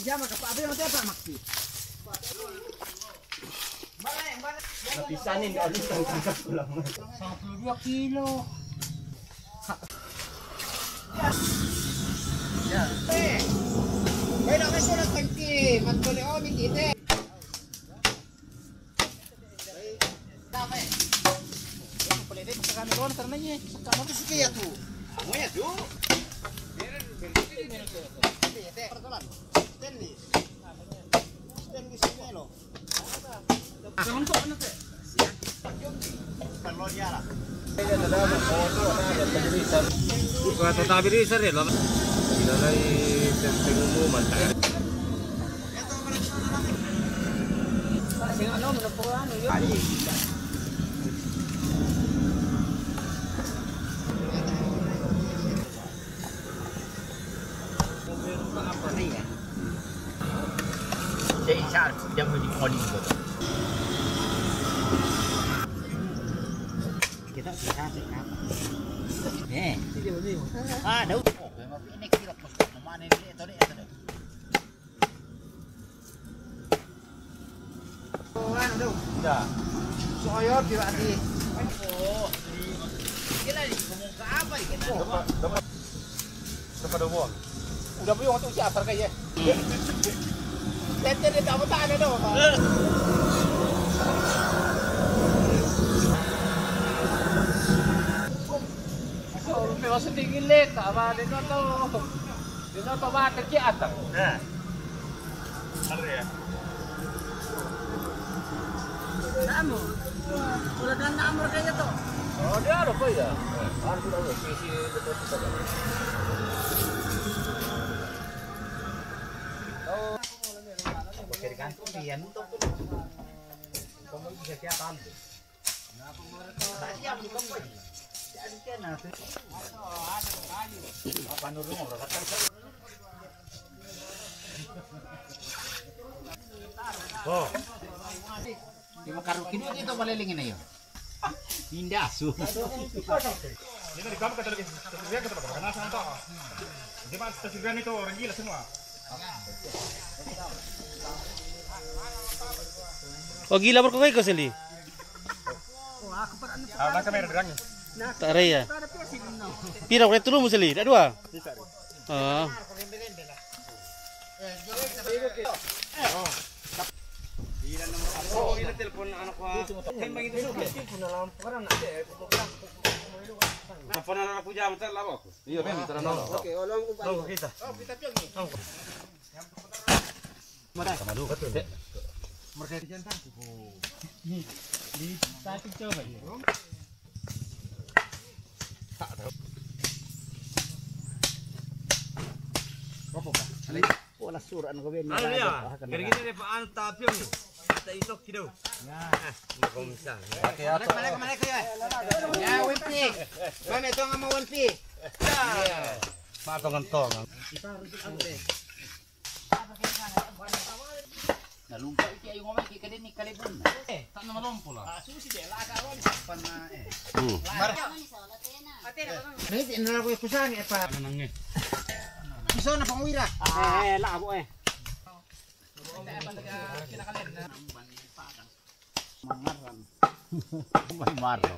Jama ka pa abi mo pa maksi. Napisanin alis ang tangkap ko lang. 1 kilo. Ya. Bueno, eso lo tanki, mantoleo mi kite. Dame. Yang boleh deh sekarang doon karena nya. Sekarang tuh kaya tuh. Amoy tuh. Biarin Stanley Simelo. Saan ko ano te? Perlo dia lah. Kung tatabi rin sir, lalo. Ilalay pengumuman tayo. Kasi ano, ano yun? Jadi saat dia mau di calling gitu. Kita bisa apa? Ada. Ini kira pos mana ini itu deh. Oh, ano daw? Ya. So ayo di. Oh. Kira ni ngomong ke apa ini? Dapat dua. Udah punya untuk siapa kayaknya? Tete dia tak betul ada daw. Pero sa tingin tama din to. Dito to ba kaki atang? Nah. Ada ya. Namo. Udah dan nomor kayaknya to. Oh, dia ada apa ya? Harus tahu sisi betul kita. Oh. Pakai kantung dia nutup tuh. Kamu bisa kelihatan tuh. Nah, tak siap bukan apa. Jadi kena tuh. Apa nurung berangkat kan? Oh. Di makarukin itu malilingin ayo. Indah su. Ini di kamu kata lagi. Terus kata apa? Karena santo. Di mana stasiun itu orang gila semua. Oh gila berkoi kau seli? Ah, kamera derangnya. Tak raya. Pira kau tulu museli? Dah dua. Ah. Oh, ini telepon anak gua. Telepon anak aku jam tak lama aku. Iya, Ben, minta nolong. Oke, olong kita. Oh, kita pergi. Mana? Sama dulu betul. Mereka di jantan tuh. Di tadi coba ya. Tak tahu. Apa Pak? Wala suran ko ben. Ano ya? Kira-kira ni paano tapyo ni? Sa itok kidaw. Ya. Makomisa. Pakai ato. Mana kayo? Ya, wimpi. Mami ito nga mo wimpi. Ya. Matongan to. Nalumpa iti ayo ngomay kay kadin ni kalibon. Tak na malumpo la. Susi de la ka ron pan na Nih, na ko kusang e pa. Nanangge. Iso na pangwira. Labo eh. Mangaran. Maro.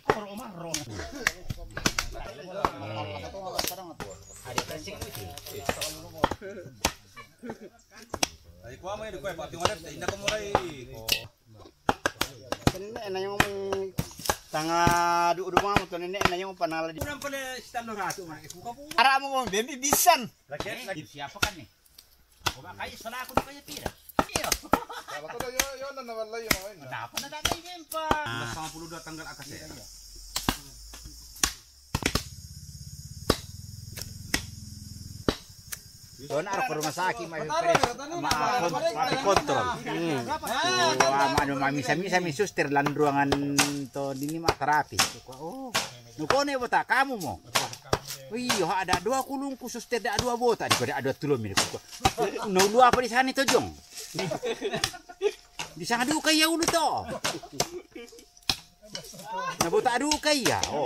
Koro maro. Ada kasing iki. Ay kuha mo yun, kuha pati mo rin, hindi ko muray. Kanina na yung tanga duuduma mo to nene na yung panala di. Unang pala stalo rato man ikuha po. Ara mo bembi bisan. Lagi Siapa kan nih? Kung kaya sana ako na kaya pira. Iyo. Kalau tuh yo na nawala yung mga yun. Dapat na dati yun pa. 52 tanggal akas ya. Doon ako sa rumah sakit may kontrol. Ano mamisa-misa mi suster lan ruangan to dini mak terapi. Oh. Nuko ne bota kamu mo. Iyo ada dua kulungku suster ada dua bota di ada dua tulung mi ko. No lu apa di sana to jong. Di sana dua kaya ulu to. Na bota adu kaya. Oh.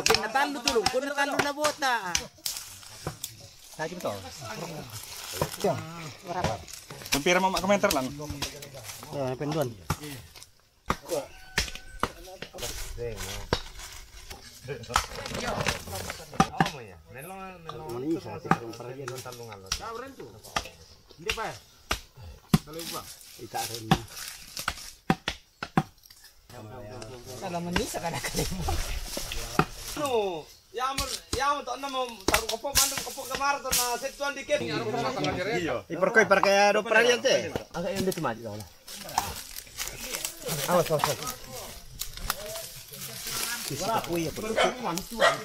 Bukan natalu tulung, kun natalu na bota. Tadi betul. Hampir mau komentar lang. Ya, penduan. Iperkoy para kaya do peralian teh. Agak yang dia cuma lah. Awas. Kita kuy ya. Masih lagi.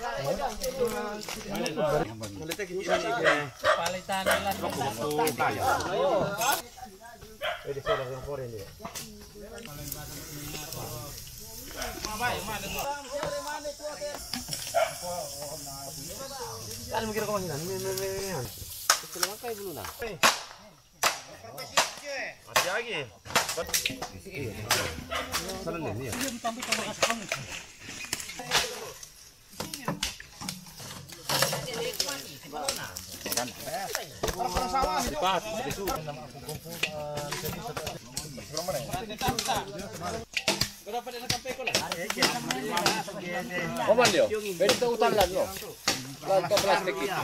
Oman dia. Pwede ito utalan lo. Lahat ka plastic ito.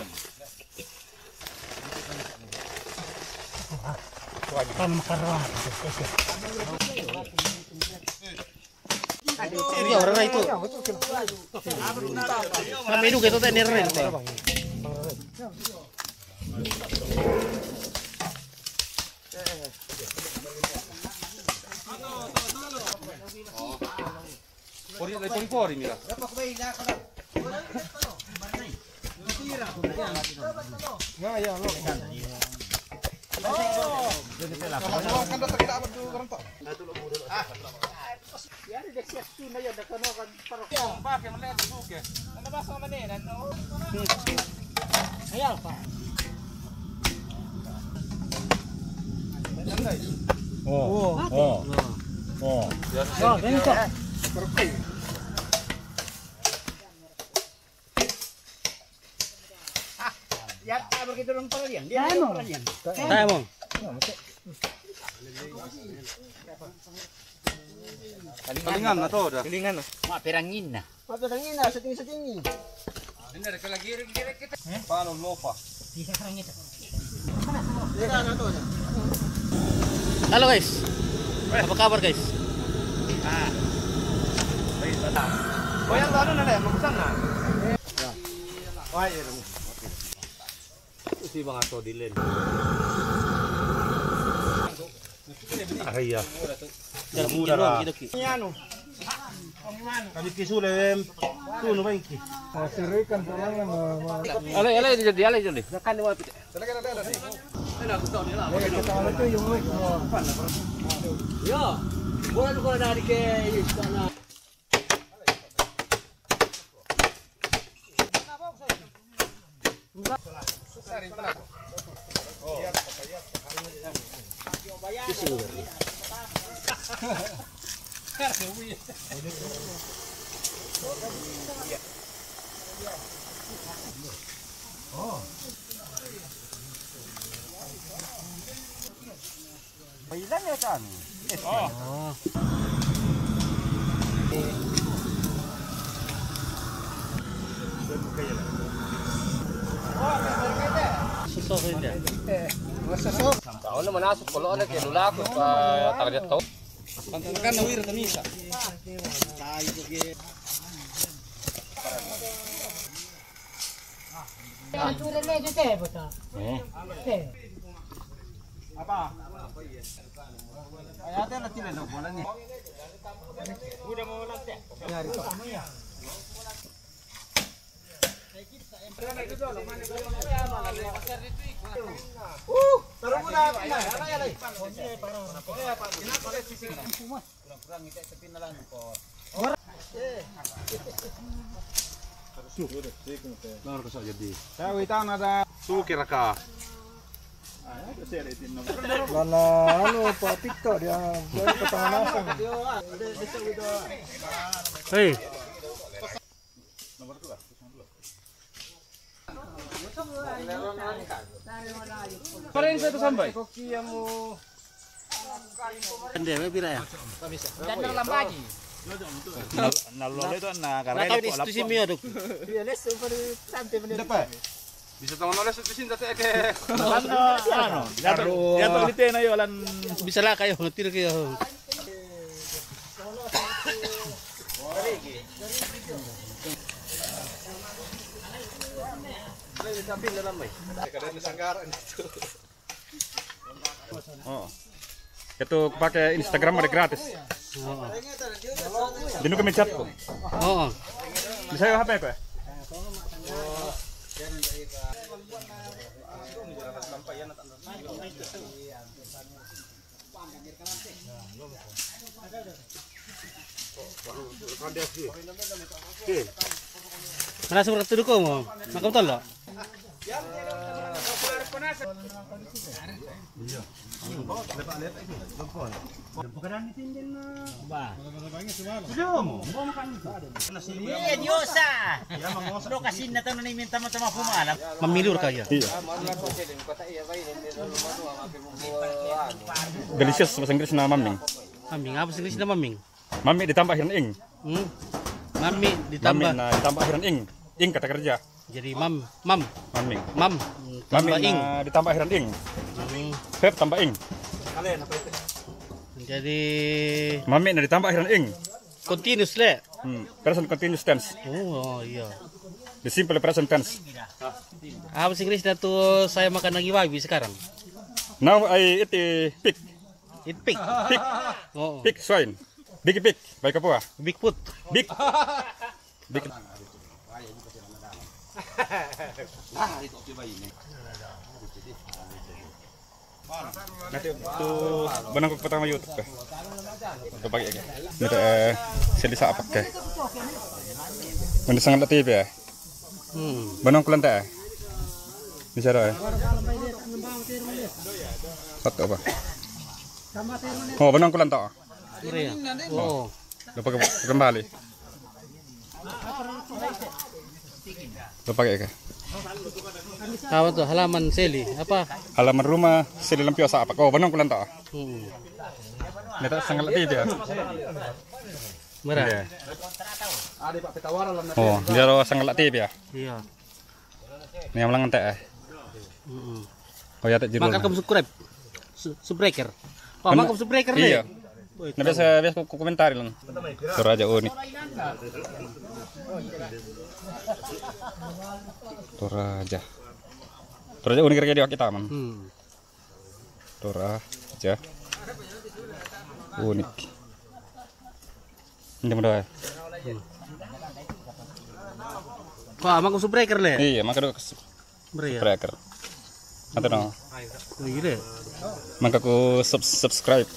Iya, orang itu. Kami itu kita tener itu. Pori mira. Ya, begitu orang peralian. Dia peralian. Saya mau. Kalingan na to da. Kilingan na. Mak perangin na. Mapatangin na, setting-setting. Paano lopa? Halo guys. Apa kabar guys? Oh, yang ano na magusan na. Wah, iya. Si mga to dilen. Ahaya. Jangan murah gitu ki. Ano? Kami kisulem. Tuno ba iki? Alay jadi. Kan mo pite. Talaga na dala ni. Yo. Bukan ko na ke sana. Pailan ya kan? Susok ini. Tahu na manasok ko lo na kay lulakot pa target to. Pantakan na wir ta misa. Ayate na tila no bola ni. Udah mau lantai. Taruh muna pina. Ano yan ay? Sukir ka. Lana ano pa pito dia dari petanganasan. Hei. Paling saya sampai. Dia pira ya? Dan lambagi. Nalolo itu na Nah, kau institusi mio dok. Bisa tahu noles di sini tadi ke. Jatuh di tena yo lan Bisa lah kayo ngetir kayo. Oh. Itu pakai Instagram ada gratis. Oh. Dinu kami chat ko. Oh. Bisa yo HP ko. Mana surat tu ko mo? Nakam tolo. Iya diosa. Lo kasih na tayo na minta mo tama pumalam. Mamilur kaya. Iya. Delicious bahasa Inggris nama maming. Maming apa sih nama maming? Mami ditambah akhiran ing. Mami ditambah. Mami ditambah akhiran ing. Ing kata kerja. Jadi Maming. Mami Mami tambah ing. ditambah akhiran ing. Verb tambah ing. Jadi Mami ditambah akhiran ing. continuous le. Present continuous tense. Oh iya. The simple present tense. Apa sih Inggris tuh saya makan lagi wabi sekarang? Now I eat a pig. It pig. Pig. Oh. Pig swine. Big pig. Baik apa? Bigfoot. Big. Big. Nanti itu benang pertama YouTube ke. Itu pakai ke. Nanti selisa apa ke. Mana sangat latih ya. Benang kulan tak. Bicara. Satu apa? Oh, benang kulan tak. Iya. Oh. Lupa kembali. Lupa pakai ke. Apa tuh halaman seli? Apa? Halaman rumah seli lampiasa apa? Oh, benang kulan tak. Neta sangat latih dia. Merah. Iya. Oh, dia ro sangat latih ya. Iya. Ini yang ulang tak. Oh ya tak jiru. Makan kamu subscribe. Subbreaker. Oh, makan subbreaker deh. Iya. Nah, biasa komentar lang. Toraja unik. Toraja. Toraja unik kerja di kita man. Toraja unik. Ini mudah. Wah, makan subbreaker le. Iya, maka do Beria. tracker. Atau no. Gile. Maka ku subscribe.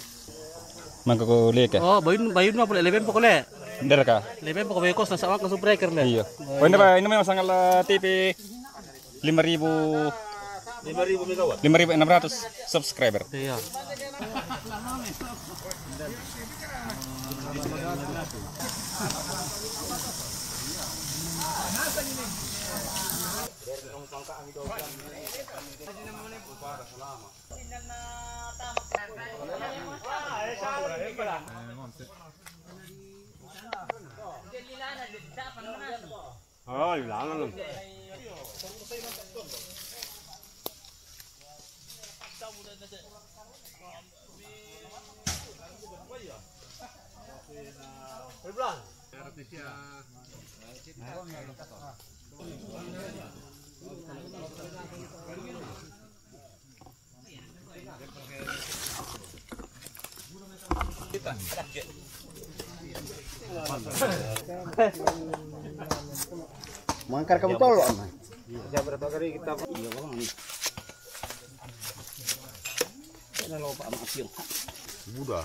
Maka ku like. Oh, bayun mah boleh leben pokoknya. Ndar ka. Leben pokoknya kos nasa makan subbreaker le. Iya. Oh, ini ba ini memang sangat TV 5.000 5.600 subscriber. Iya. Oh, ilangan lang. Mangkar kamu tolong man.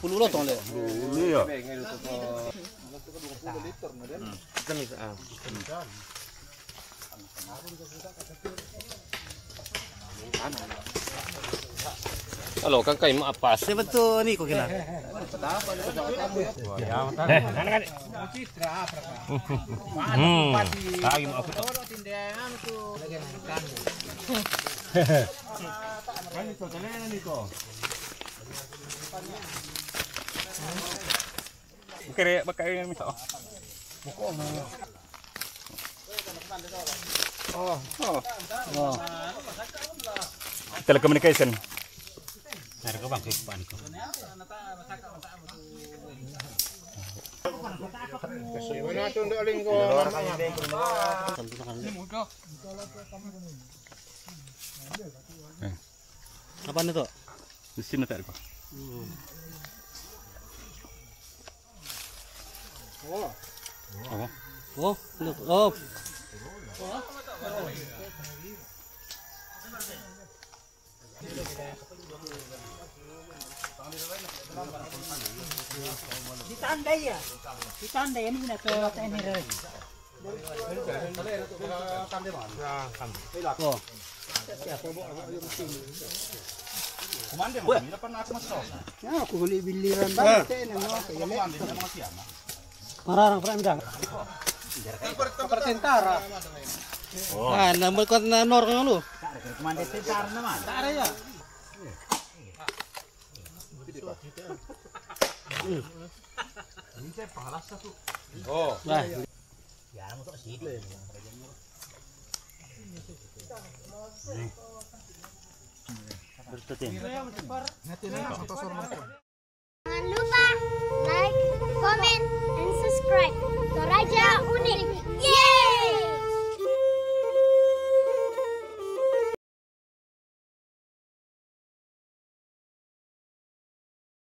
Puluh lotong le. Iya. Kalau kakak mau apa? Saya betul ni kau kena. Lagi mau apa? Kere pakai yang misal. Telecommunication. Harga bang kepan ko. Apa nito? Di sini tak ada. Oh, look. Oh. Ditandai ya. Ditandai ini na to ini re. Oh. Ya, aku beli biliran banget ini no. Mararang pernah midang. Pertentara. Ah, nambah kau nor kau lu. Komando tentara naman. Tak ada ya. Oh. Nah, Yan mo to sidi. bertutin.